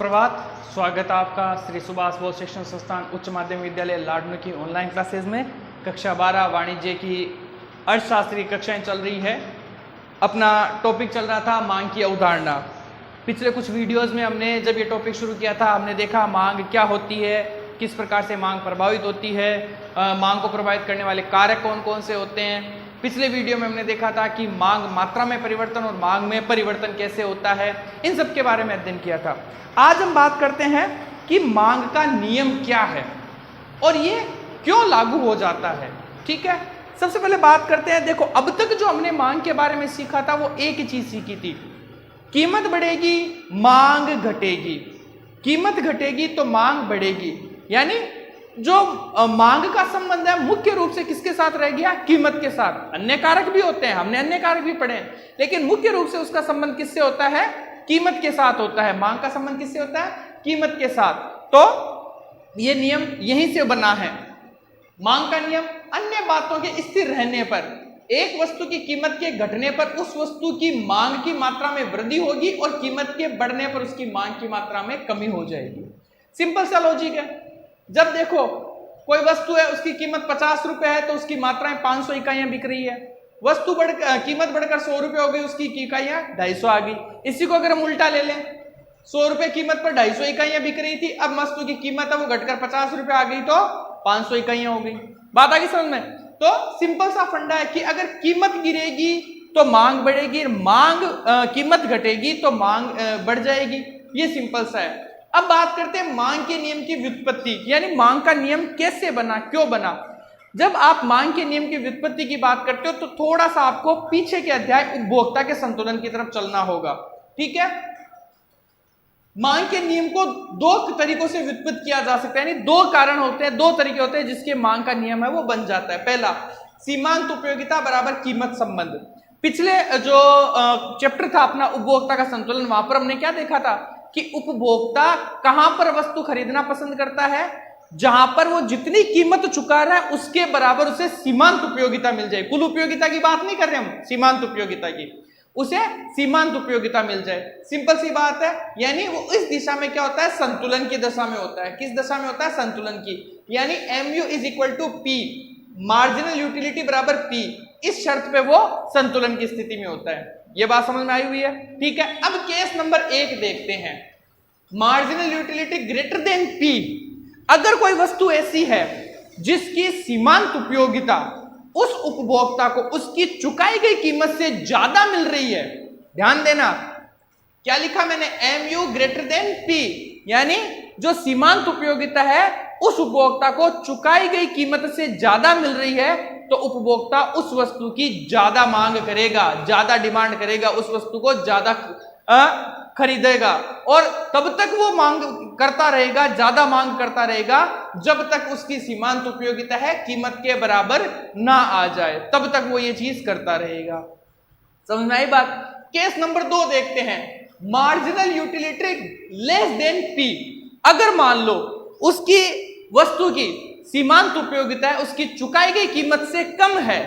प्रभात, स्वागत है आपका श्री सुभाष बोस शिक्षण संस्थान उच्च माध्यमिक विद्यालय लाडनू की ऑनलाइन क्लासेज में। कक्षा 12 वाणिज्य की अर्थशास्त्री कक्षाएं चल रही है। अपना टॉपिक चल रहा था मांग की अवधारणा। पिछले कुछ वीडियोस में हमने जब ये टॉपिक शुरू किया था हमने देखा मांग क्या होती है, किस प्रकार से मांग प्रभावित होती है, मांग को प्रभावित करने वाले कारक कौन कौन से होते हैं। पिछले वीडियो में हमने देखा था कि मांग मात्रा में परिवर्तन और मांग में परिवर्तन कैसे होता है, इन सब के बारे में अध्ययन किया था। आज हम बात करते हैं कि मांग का नियम क्या है और ये क्यों लागू हो जाता है। ठीक है, सबसे पहले बात करते हैं। देखो, अब तक जो हमने मांग के बारे में सीखा था वो एक ही चीज सीखी थी, कीमत बढ़ेगी मांग घटेगी, कीमत घटेगी तो मांग बढ़ेगी। यानी जो मांग का संबंध है मुख्य रूप से किसके साथ रह गया? कीमत के साथ। अन्य कारक भी होते हैं, हमने अन्य कारक भी पढ़े, लेकिन मुख्य रूप से उसका संबंध किससे होता है? कीमत के साथ होता है। मांग का संबंध किससे होता है? कीमत के साथ। तो ये नियम यहीं से बना है। मांग का नियम अन्य बातों के स्थिर रहने पर, एक वस्तु की कीमत के घटने पर उस वस्तु की मांग की मात्रा में वृद्धि होगी और कीमत के बढ़ने पर उसकी मांग की मात्रा में कमी हो जाएगी। सिंपल सा लॉजिक है। जब देखो कोई वस्तु है, उसकी कीमत 50 रुपए है तो उसकी मात्रा 500 इकाइयां बिक रही है। वस्तु कीमत बढ़कर 100 रुपए हो गई, उसकी इकाइयां 250 आ गई। इसी को अगर हम उल्टा ले लें, 100 रुपए कीमत पर 250 इकाइयां बिक रही थी, अब वस्तु की कीमत है वो घटकर 50 रुपए आ गई तो 500 इकाइयां हो गई। बात आ गई समझ में? तो सिंपल सा फंडा है कि अगर कीमत गिरेगी तो मांग बढ़ेगी, कीमत घटेगी तो मांग बढ़ जाएगी। ये सिंपल सा है। अब बात करते हैं मांग के नियम की व्युत्पत्ति, यानी मांग का नियम कैसे बना, क्यों बना। जब आप मांग के नियम की व्युत्पत्ति की बात करते हो तो थोड़ा सा आपको पीछे के अध्याय उपभोक्ता के संतुलन की तरफ चलना होगा। ठीक है, मांग के नियम को दो तरीकों से व्युत्पत्त किया जा सकता है, यानी दो कारण होते हैं, दो तरीके होते हैं जिसके मांग का नियम है वो बन जाता है। पहला, सीमांत उपयोगिता बराबर कीमत संबंध। पिछले जो चैप्टर था अपना उपभोक्ता का संतुलन, वहां पर हमने क्या देखा था कि उपभोक्ता कहां पर वस्तु खरीदना पसंद करता है? जहां पर वो जितनी कीमत चुका रहा है उसके बराबर उसे सीमांत उपयोगिता मिल जाए। कुल उपयोगिता की बात नहीं कर रहे हम, सीमांत उपयोगिता की, उसे सीमांत उपयोगिता मिल जाए। सिंपल सी बात है। यानी वो इस दिशा में क्या होता है? संतुलन की दशा में होता है। किस दशा में होता है? संतुलन की। यानी MU is equal to P, marginal utility बराबर P, इस शर्त पे वो संतुलन की स्थिति में होता है। ये बात समझ में आई हुई है? ठीक है, अब केस नंबर 1 देखते हैं। Marginal utility greater than P। अगर कोई वस्तु ऐसी है जिसकी सीमांत उपयोगिता उस उपभोक्ता को उसकी चुकाई गई कीमत से ज्यादा मिल रही है, ध्यान देना क्या लिखा मैंने, MU ग्रेटर देन P, यानी जो सीमांत उपयोगिता है उस उपभोक्ता को चुकाई गई कीमत से ज्यादा मिल रही है, तो उपभोक्ता उस वस्तु की ज्यादा मांग करेगा, ज्यादा डिमांड करेगा, उस वस्तु को ज्यादा खरीदेगा और तब तक वो मांग करता रहेगा, ज्यादा मांग करता रहेगा जब तक उसकी सीमांत उपयोगिता है कीमत के बराबर ना आ जाए, तब तक वो ये चीज करता रहेगा। समझ में आई बात? केस नंबर 2 देखते हैं, marginal utility less than P। अगर मान लो उसकी वस्तु की सीमांत उपयोगिता है उसकी चुकाई गई कीमत से कम है,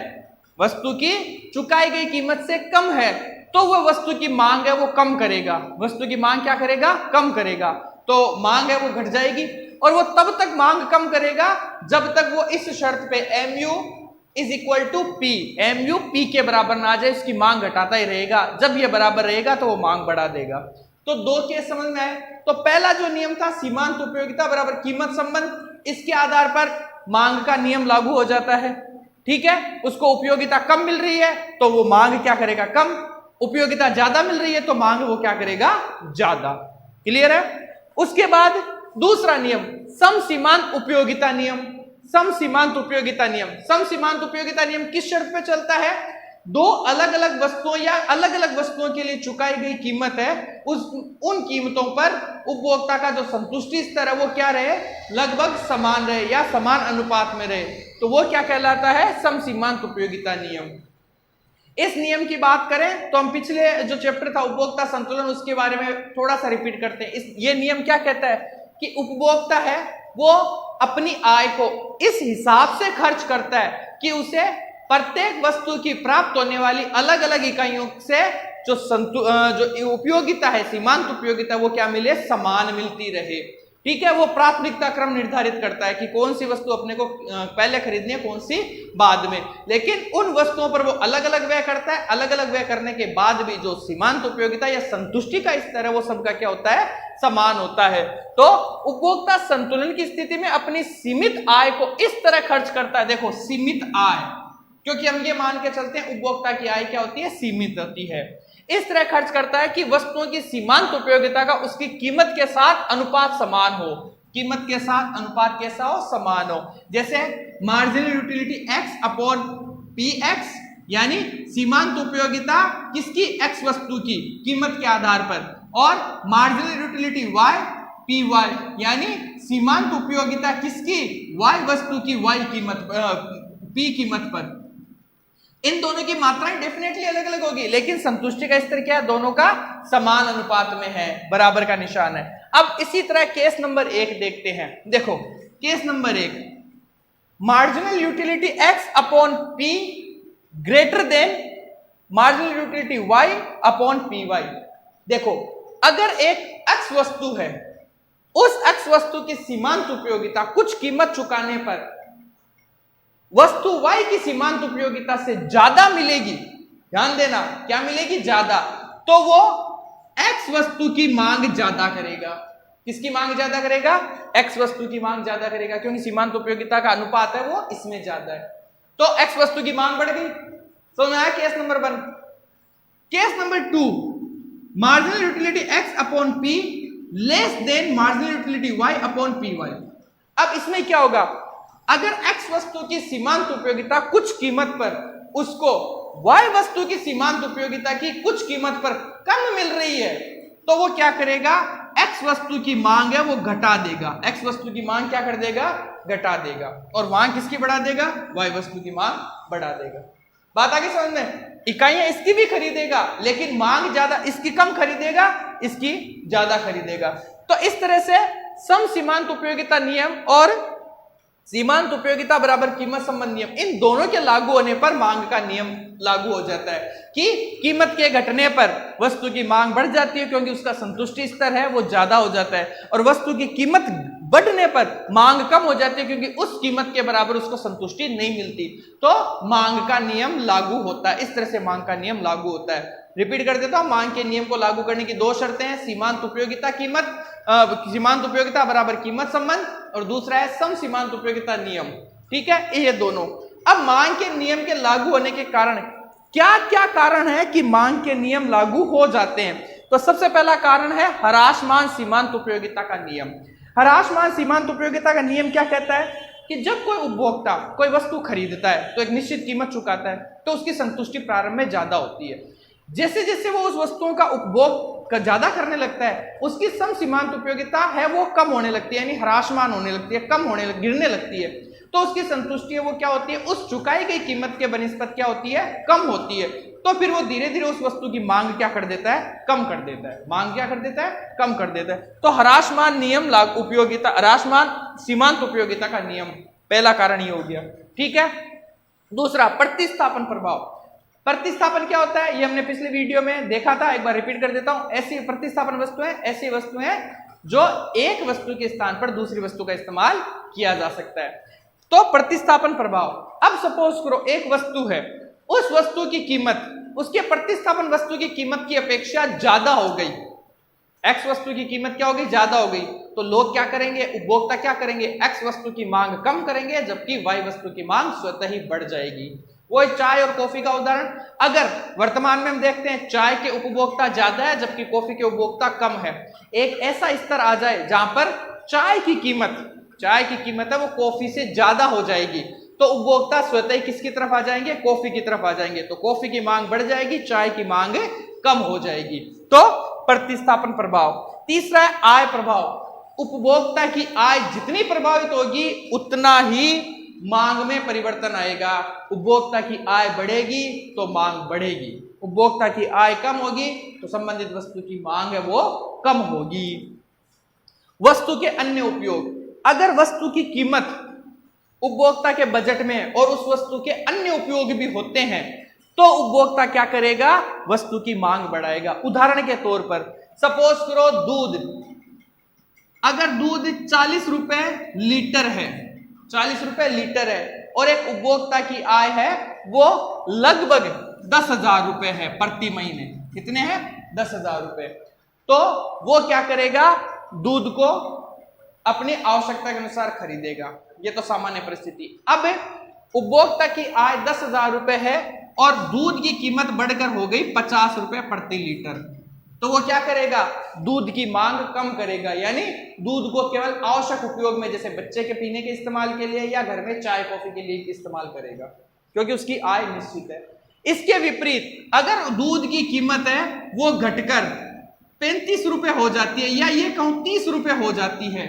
वस्तु की चुकाई गई कीमत से कम है, तो वह वस्तु की मांग है वो कम करेगा। वस्तु की मांग क्या करेगा? कम करेगा। तो मांग है वो घट जाएगी और वो तब तक मांग कम करेगा जब तक वो इस शर्त पे MU is equal to P, MU P के बराबर ना आ जाए, उसकी मांग घटाता ही रहेगा। जब ये बराबर रहेगा तो वो मांग बढ़ा देगा। तो दो केस समझ में आए। तो पहला जो नियम था सीमांत उपयोगिता बराबर कीमत संबंध, इसके आधार पर मांग का नियम लागू हो जाता है। ठीक है, उसको उपयोगिता कम मिल रही है तो वो मांग क्या करेगा? कम। उपयोगिता ज्यादा मिल रही है तो मांग वो क्या करेगा? ज्यादा। क्लियर है? उसके बाद दूसरा नियम सम सीमांत उपयोगिता नियम। सम सीमांत उपयोगिता नियम, सम सीमांत उपयोगिता नियम किस शर्त पे चलता है? दो अलग अलग वस्तुओं या अलग अलग वस्तुओं के लिए चुकाई गई कीमत है, उन कीमतों पर उपभोक्ता का जो संतुष्टि स्तर है वो क्या रहे? लगभग समान रहे या समान अनुपात में रहे, तो वो क्या कहलाता है? सम सीमांत उपयोगिता नियम। इस नियम की बात करें तो हम पिछले जो चैप्टर था उपभोक्ता संतुलन, उसके बारे में थोड़ा सा रिपीट करते हैं। ये नियम क्या कहता है कि उपभोक्ता है वो अपनी आय को इस हिसाब से खर्च करता है कि उसे प्रत्येक वस्तु की प्राप्त होने वाली अलग अलग इकाइयों से जो उपयोगिता है, सीमांत उपयोगिता, वो क्या मिले, समान मिलती रहे। ठीक है, वो प्राथमिकता क्रम निर्धारित करता है कि कौन सी वस्तु अपने को पहले खरीदनी है, कौन सी बाद में। लेकिन उन वस्तुओं पर वो अलग अलग व्यय करता है। अलग अलग व्यय करने के बाद भी जो सीमांत उपयोगिता या संतुष्टि का स्तर है वो सबका क्या होता है, समान होता है। तो उपभोक्ता संतुलन की स्थिति में अपनी सीमित आय को इस तरह खर्च करता है। देखो, सीमित आय, क्योंकि हम ये मान के चलते हैं उपभोक्ता की आय क्या होती है, सीमित होती है। इस तरह खर्च करता है कि वस्तुओं की सीमांत उपयोगिता का उसकी कीमत के साथ अनुपात समान हो। कीमत के साथ अनुपात कैसा हो, समान हो। जैसे marginal utility x upon P x, यानी सीमांत उपयोगिता किसकी, x वस्तु की कीमत के आधार पर, और marginal utility y p y, यानी सीमांत उपयोगिता किसकी, y वस्तु की y कीमत p कीमत पर। इन दोनों की मात्राएं डेफिनेटली अलग अलग होगी, लेकिन संतुष्टि का स्तर क्या है, दोनों का समान अनुपात में है, बराबर का निशान है। अब इसी तरह केस नंबर 1 देखते हैं। देखो, case number 1, marginal utility x upon p greater than marginal utility y upon p y. देखो, अगर एक x वस्तु है, उस x वस्तु की सीमांत उपयोगिता कुछ कीमत चुकाने पर वस्तु y की सीमांत उपयोगिता से ज्यादा मिलेगी, ध्यान देना, क्या मिलेगी, ज्यादा, तो वो x वस्तु की मांग ज्यादा करेगा। किसकी मांग ज्यादा करेगा, x वस्तु की मांग ज्यादा करेगा, क्योंकि सीमांत उपयोगिता का अनुपात है वो इसमें ज्यादा है। तो x वस्तु की मांग बढ़ गई। समझ में आया case number 1। Case number 2, marginal utility x upon p less than marginal utility y upon p y. अब इसमें क्या होगा, अगर x वस्तु की सीमांत उपयोगिता कुछ कीमत पर उसको y वस्तु की सीमांत उपयोगिता की कुछ कीमत पर कम मिल रही है, तो वो क्या करेगा, x वस्तु की मांग है वो घटा देगा। x वस्तु की मांग क्या कर देगा, घटा देगा, और मांग किसकी बढ़ा देगा, y वस्तु की मांग बढ़ा देगा। बात आगे समझ में, इकाइयां इसकी भी खरीदेगा, लेकिन मांग ज्यादा, इसकी कम खरीदेगा, इसकी ज्यादा खरीदेगा। तो इस तरह से सम सीमांत उपयोगिता नियम और सीमांत उपयोगिता बराबर कीमत संबंध नियम, इन दोनों के लागू होने पर मांग का नियम लागू हो जाता है कि कीमत के घटने पर वस्तु की मांग बढ़ जाती है, क्योंकि उसका संतुष्टि स्तर है वो ज्यादा हो जाता है, और वस्तु की कीमत बढ़ने पर मांग कम हो जाती है, क्योंकि उस कीमत के बराबर उसको संतुष्टि नहीं मिलती, तो मांग का नियम लागू होता है। इस तरह से मांग का नियम लागू होता है। रिपीट कर देता हूं, मांग के नियम को लागू करने की 2 शर्तें हैं, सीमांत उपयोगिता कीमत, सीमांत उपयोगिता बराबर कीमत संबंध, और दूसरा है सम सीमांत उपयोगिता नियम। ठीक है, ये दोनों। अब मांग के नियम के लागू होने के कारण क्या क्या कारण है कि मांग के नियम लागू हो जाते हैं। तो सबसे पहला कारण है ह्रासमान सीमांत उपयोगिता का नियम। ह्रासमान सीमांत उपयोगिता का नियम क्या कहता है कि जब कोई उपभोक्ता कोई वस्तु खरीदता है तो एक निश्चित कीमत चुकाता है, तो उसकी संतुष्टि प्रारंभ में ज्यादा होती है। जैसे जैसे वो उस वस्तुओं का उपभोग ज्यादा करने लगता है, उसकी सम सीमांत उपयोगिता है वो कम होने लगती है, यानी ह्रासमान होने लगती है, कम होने गिरने लगती है। तो उसकी संतुष्टि है वो क्या होती है, उस चुकाई गई कीमत के बनिस्पत क्या होती है, कम होती है। तो फिर वो धीरे धीरे उस वस्तु की मांग क्या कर देता है, कम कर देता है। मांग क्या कर देता है, कम कर देता है। तो ह्रासमान नियम लागू उपयोगिता, ह्रासमान सीमांत उपयोगिता का नियम, पहला कारण ये हो गया। ठीक है, दूसरा प्रतिस्थापन प्रभाव। प्रतिस्थापन क्या होता है, ये हमने पिछले वीडियो में देखा था, एक बार रिपीट कर देता हूं। ऐसी प्रतिस्थापन वस्तुएं ऐसी वस्तुएं जो एक वस्तु के स्थान पर दूसरी वस्तु का इस्तेमाल किया जा सकता है। तो प्रतिस्थापन प्रभाव, अब सपोज करो एक वस्तु है, उस वस्तु की कीमत उसके प्रतिस्थापन वस्तु की कीमत की अपेक्षा ज्यादा हो गई। एक्स वस्तु की कीमत क्या हो गई, ज्यादा हो गई, तो लोग क्या करेंगे, उपभोक्ता क्या करेंगे, एक्स वस्तु की मांग कम करेंगे, जबकि वाई वस्तु की मांग स्वतः ही बढ़ जाएगी। वो चाय और कॉफी का उदाहरण, अगर वर्तमान में हम देखते हैं चाय के उपभोक्ता ज्यादा है जबकि कॉफी के उपभोक्ता कम है, एक ऐसा स्तर आ जाए जहां पर चाय की कीमत है वो कॉफी से ज्यादा हो जाएगी, तो उपभोक्ता स्वतः ही किसकी तरफ आ जाएंगे, कॉफी की तरफ आ जाएंगे। तो कॉफी की मांग बढ़ जाएगी, चाय की मांग कम हो जाएगी। तो प्रतिस्थापन प्रभाव। तीसरा है आय प्रभाव। उपभोक्ता की आय जितनी प्रभावित होगी उतना ही मांग में परिवर्तन आएगा। उपभोक्ता की आय बढ़ेगी तो मांग बढ़ेगी, उपभोक्ता की आय कम होगी तो संबंधित वस्तु की मांग है वो कम होगी। वस्तु के अन्य उपयोग, अगर वस्तु की कीमत उपभोक्ता के बजट में और उस वस्तु के अन्य उपयोग भी होते हैं तो उपभोक्ता क्या करेगा, वस्तु की मांग बढ़ाएगा। उदाहरण के तौर पर सपोज करो दूध, अगर दूध 40 रुपए लीटर है, 40 रुपए लीटर है और एक उपभोक्ता की आय है वो लगभग 10,000 रुपए है प्रति महीने। कितने हैं? 10,000 रुपए। तो वो क्या करेगा, दूध को अपनी आवश्यकता के अनुसार खरीदेगा। ये तो सामान्य परिस्थिति। अब उपभोक्ता की आय 10,000 रुपए है और दूध की कीमत बढ़कर हो गई 50 रुपए प्रति लीटर, तो वो क्या करेगा, दूध की मांग कम करेगा, यानी दूध को केवल आवश्यक उपयोग में, जैसे बच्चे के पीने के इस्तेमाल के लिए या घर में चाय कॉफी के लिए इस्तेमाल करेगा, क्योंकि उसकी आय निश्चित है। इसके विपरीत अगर दूध की कीमत है वो घटकर 35 रुपए हो जाती है या ये कहूं 30 रुपए हो जाती है,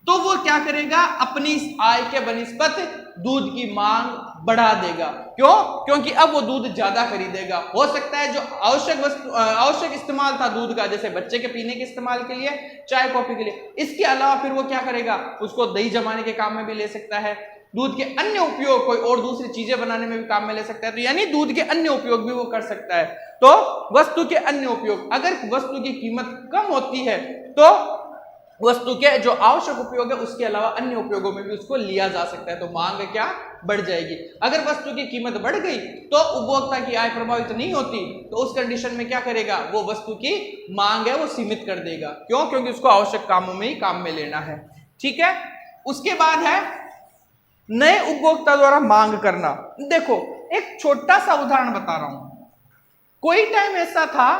तो वो क्या करेगा, अपनी आय के बनिस्बत दूध की मांग बढ़ा देगा। क्यों? क्योंकि अब वो दूध ज्यादा खरीदेगा। हो सकता है जो आवश्यक इस्तेमाल था दूध का, जैसे बच्चे के पीने के इस्तेमाल के लिए, चाय कॉफी के लिए, इसके अलावा फिर वो क्या करेगा, उसको दही जमाने के काम में भी ले सकता है, दूध के अन्य उपयोग कोई और दूसरी चीजें बनाने में भी काम में ले सकता है, तो यानी दूध के अन्य उपयोग भी वो कर सकता है। तो वस्तु के अन्य उपयोग, अगर वस्तु की कीमत कम होती है तो वस्तु के जो आवश्यक उपयोग है उसके अलावा अन्य उपयोगों में भी उसको लिया जा सकता है, तो मांग क्या बढ़ जाएगी। अगर वस्तु की कीमत बढ़ गई तो उपभोक्ता की आय प्रभावित नहीं होती, तो उस कंडीशन में क्या करेगा, वो वस्तु की मांग है वो सीमित कर देगा। क्यों? क्योंकि उसको आवश्यक कामों में ही काम में लेना है। ठीक है, उसके बाद है नए उपभोक्ता द्वारा मांग करना। देखो एक छोटा सा उदाहरण बता रहा हूं। कोई टाइम ऐसा था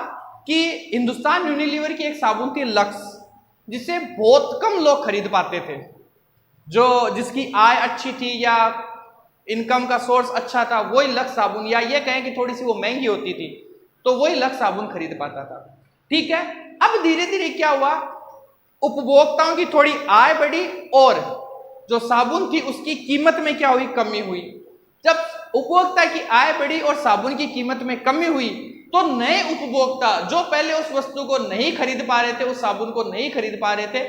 कि हिंदुस्तान यूनिलीवर की एक साबुन थी लक्स, जिसे बहुत कम लोग खरीद पाते थे, जिसकी आय अच्छी थी या इनकम का सोर्स अच्छा था, वही लक्स साबुन, या ये कहें कि थोड़ी सी वो महंगी होती थी तो वही लक्स साबुन खरीद पाता था। ठीक है, अब धीरे धीरे क्या हुआ, उपभोक्ताओं की थोड़ी आय बढ़ी और जो साबुन थी उसकी कीमत में क्या हुई, कमी हुई। जब उपभोक्ता की आय बढ़ी और साबुन की कीमत में कमी हुई तो नए उपभोक्ता जो पहले उस वस्तु को नहीं खरीद पा रहे थे, उस साबुन को नहीं खरीद पा रहे थे,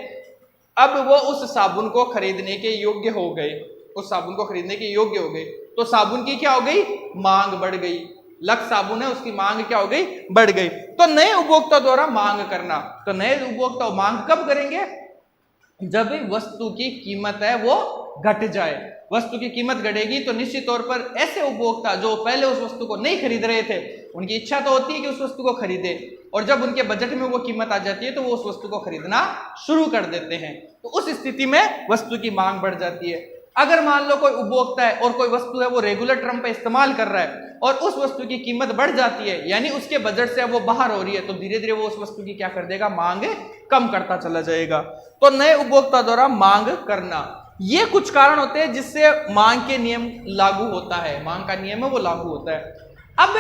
अब वो उस साबुन को खरीदने के योग्य हो गए, उस साबुन को खरीदने के योग्य हो गए। तो साबुन की क्या हो गई, मांग बढ़ गई। लक्स साबुन है उसकी मांग क्या हो गई, बढ़ गई। तो नए उपभोक्ता द्वारा मांग करना, तो नए उपभोक्ता मांग कब करेंगे, जब वस्तु की कीमत है वो घट जाए। वस्तु की कीमत घटेगी तो निश्चित तौर पर ऐसे उपभोक्ता जो पहले उस वस्तु को नहीं खरीद रहे थे, उनकी इच्छा तो होती है कि उस वस्तु को खरीदे, और जब उनके बजट में वो कीमत आ जाती है तो वो उस वस्तु को खरीदना शुरू कर देते हैं। तो उस स्थिति में वस्तु की मांग बढ़ जाती है। अगर मान लो कोई उपभोक्ता है और कोई वस्तु है वो रेगुलर टर्म पे इस्तेमाल कर रहा है और उस वस्तु की कीमत बढ़ जाती है, यानी उसके बजट से अब वो बाहर हो रही है, तो धीरे धीरे वो उस वस्तु की क्या कर देगा, मांग कम करता चला जाएगा। तो नए उपभोक्ता द्वारा मांग करना, ये कुछ कारण होते हैं जिससे मांग के नियम लागू होता है, मांग का नियम है वो लागू होता है। अब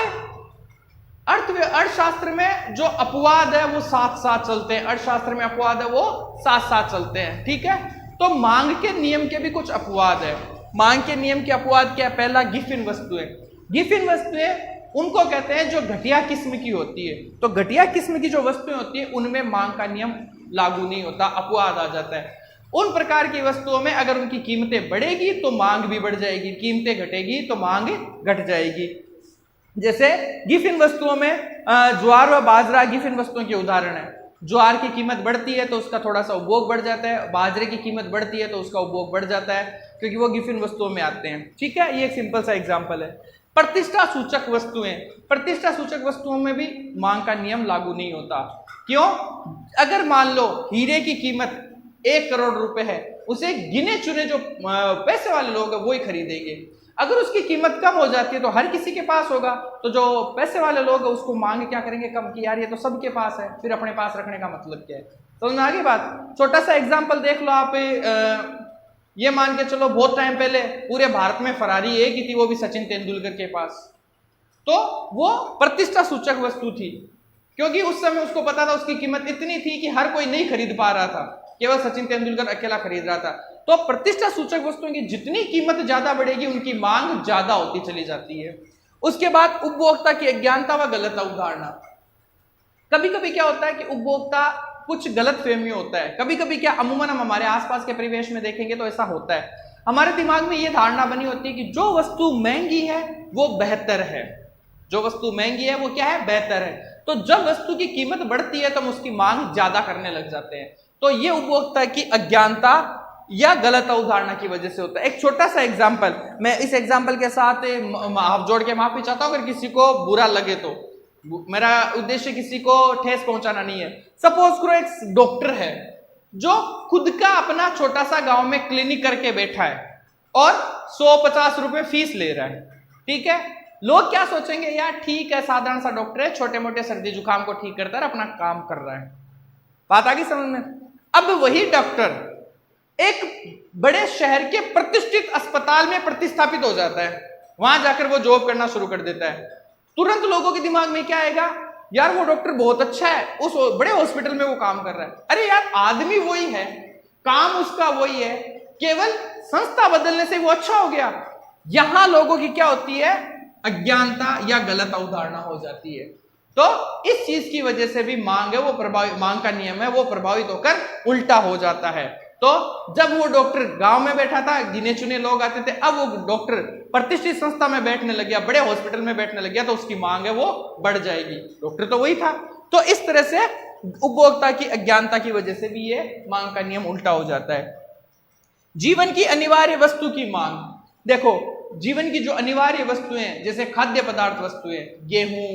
अर्थशास्त्र में जो अपवाद है वो साथ साथ चलते हैं, अर्थशास्त्र में अपवाद है वो साथ साथ चलते हैं। ठीक है, तो मांग के नियम के भी कुछ अपवाद है। मांग के नियम के अपवाद क्या है, पहला गिफिन वस्तुएं। गिफिन वस्तुएं उनको कहते हैं जो घटिया किस्म की होती है। तो घटिया किस्म की जो वस्तुएं होती है उनमें मांग का नियम लागू नहीं होता, अपवाद आ जाता है। उन प्रकार की वस्तुओं में अगर उनकी कीमतें बढ़ेगी तो मांग भी बढ़ जाएगी, कीमतें घटेगी तो मांग घट जाएगी। जैसे गिफिन वस्तुओं में ज्वार व बाजरा गिफिन वस्तुओं के उदाहरण है। ज्वार की कीमत बढ़ती है तो उसका थोड़ा सा उपभोग बढ़ जाता है, बाजरे की कीमत बढ़ती है तो उसका उपभोग बढ़ जाता है, क्योंकि वो गिफिन वस्तुओं में आते हैं। ठीक है, ये एक सिंपल सा एग्जांपल है। प्रतिष्ठा सूचक वस्तुएं, प्रतिष्ठा सूचक वस्तुओं में भी मांग का नियम लागू नहीं होता। क्यों? अगर मान लो हीरे की कीमत 1 करोड़ रुपए है, उसे गिने चुने जो पैसे वाले लोग हैं वो ही खरीदेंगे। अगर उसकी कीमत कम हो जाती है तो हर किसी के पास होगा, तो जो पैसे वाले लोग हैं उसको मांग क्या करेंगे, कम की, यार ये तो सबके पास है, फिर अपने पास रखने का मतलब क्या है। तो आगे बात, छोटा सा एग्जांपल देख लो आप। ये मान के चलो बहुत टाइम पहले पूरे भारत में फरारी एक ही थी, वो भी सचिन तेंदुलकर के पास। तो वो प्रतिष्ठा सूचक वस्तु थी, क्योंकि उस समय उसको पता था उसकी कीमत इतनी थी कि हर कोई नहीं खरीद पा रहा था, केवल सचिन तेंदुलकर अकेला खरीद रहा था। तो प्रतिष्ठा सूचक वस्तुओं की जितनी कीमत ज्यादा बढ़ेगी उनकी मांग ज्यादा होती चली जाती है। उसके बाद उपभोक्ता की अज्ञानता व गलत अवधारणा। कभी कभी क्या होता है कि उपभोक्ता कुछ गलत फहमी होता है। कभी कभी क्या, अमूमन हम हमारे आसपास के परिवेश में देखेंगे तो ऐसा होता है, हमारे दिमाग में यह धारणा बनी होती है कि जो वस्तु महंगी है वो बेहतर है, जो वस्तु महंगी है वो क्या है, बेहतर है। तो जब वस्तु की कीमत बढ़ती है तो हम उसकी मांग ज्यादा करने लग जाते हैं। तो ये उपभोक्ता की अज्ञानता या गलत अवधारणा की वजह से होता है। एक छोटा सा एग्जांपल, मैं इस एग्जांपल के साथ हाथ जोड़ के माफी चाहता हूं अगर किसी को बुरा लगे तो, मेरा उद्देश्य किसी को ठेस पहुंचाना नहीं है। सपोज करो एक डॉक्टर है जो खुद का अपना छोटा सा गांव में क्लिनिक करके बैठा है और 150 रुपए फीस ले रहा है, ठीक है। लोग क्या सोचेंगे, यार ठीक है, साधारण सा डॉक्टर है, छोटे मोटे सर्दी जुकाम को ठीक करता है, अपना काम कर रहा है। बात आ गई समझ में। अब वही डॉक्टर एक बड़े शहर के प्रतिष्ठित अस्पताल में प्रतिस्थापित हो जाता है, वहां जाकर वो जॉब करना शुरू कर देता है। तुरंत लोगों के दिमाग में क्या आएगा, यार वो डॉक्टर बहुत अच्छा है, उस बड़े हॉस्पिटल में वो काम कर रहा है। अरे यार आदमी वही है, काम उसका वही है, केवल संस्था बदलने से वो अच्छा हो गया। यहां लोगों की क्या होती है, अज्ञानता या गलत अवधारणा हो जाती है। तो इस चीज की वजह से भी मांग है वो मांग का नियम है वो प्रभावित होकर उल्टा हो जाता है। तो जब वो डॉक्टर गांव में बैठा था, गिने चुने लोग आते थे, अब वो डॉक्टर प्रतिष्ठित संस्था में बैठने लग गया, बड़े हॉस्पिटल में बैठने लग गया, तो उसकी मांग है वो बढ़ जाएगी। डॉक्टर तो वही था। तो इस तरह से उपभोक्ता की अज्ञानता की वजह से भी ये मांग का नियम उल्टा हो जाता है। जीवन की अनिवार्य वस्तु की मांग, देखो जीवन की जो अनिवार्य वस्तुएं जैसे खाद्य पदार्थ वस्तुएं, गेहूं,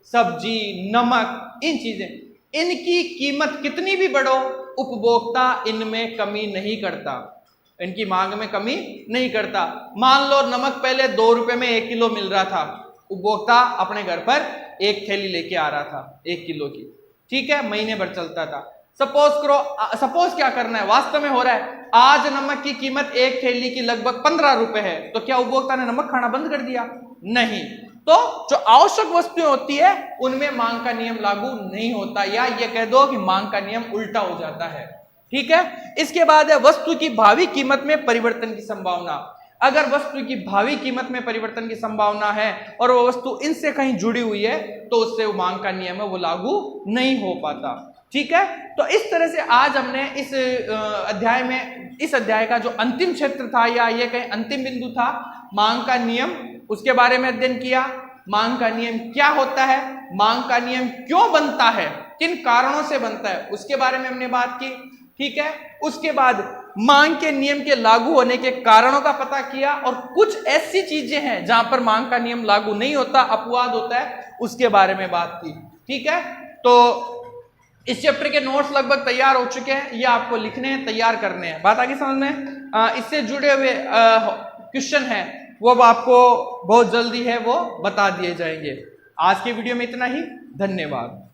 सब्जी, नमक, इन चीजें, इनकी कीमत कितनी भी बढ़ो, उपभोक्ता इनमें कमी नहीं करता, इनकी मांग में कमी नहीं करता। मान लो नमक पहले 2 रुपए में 1 किलो मिल रहा था, उपभोक्ता अपने घर पर 1 थैली लेके आ रहा था 1 किलो की, ठीक है, महीने भर चलता था। सपोज क्या करना है, वास्तव में हो रहा है, आज नमक की कीमत 1 थैली की लगभग 15 रुपए है, तो क्या उपभोक्ता ने नमक खाना बंद कर दिया? नहीं। तो जो आवश्यक वस्तुएं होती है उनमें मांग का नियम लागू नहीं होता, या ये कह दो कि मांग का नियम उल्टा हो जाता है, ठीक है। इसके बाद है वस्तु की भावी कीमत में परिवर्तन की संभावना। अगर वस्तु की भावी कीमत में परिवर्तन की संभावना है और वो वस्तु इनसे कहीं जुड़ी हुई है तो उससे वो मांग का नियम है वो लागू नहीं हो पाता, ठीक है। तो इस तरह से आज हमने इस अध्याय में, इस अध्याय का जो अंतिम क्षेत्र था या ये कहीं अंतिम बिंदु था, मांग का नियम, उसके बारे में अध्ययन किया। मांग का नियम क्या होता है, मांग का नियम क्यों बनता है, किन कारणों से बनता है, उसके बारे में हमने बात की, ठीक है। उसके बाद मांग के नियम के लागू होने के कारणों का पता किया और कुछ ऐसी चीजें हैं जहां पर मांग का नियम लागू नहीं होता, अपवाद होता है, उसके बारे में बात की, ठीक है। तो इस चैप्टर के नोट्स लगभग तैयार हो चुके हैं, ये आपको लिखने हैं, तैयार करने हैं। बात आगे समझ में। इससे जुड़े हुए क्वेश्चन हैं वो आपको बहुत जल्दी है वो बता दिए जाएंगे। आज की वीडियो में इतना ही, धन्यवाद।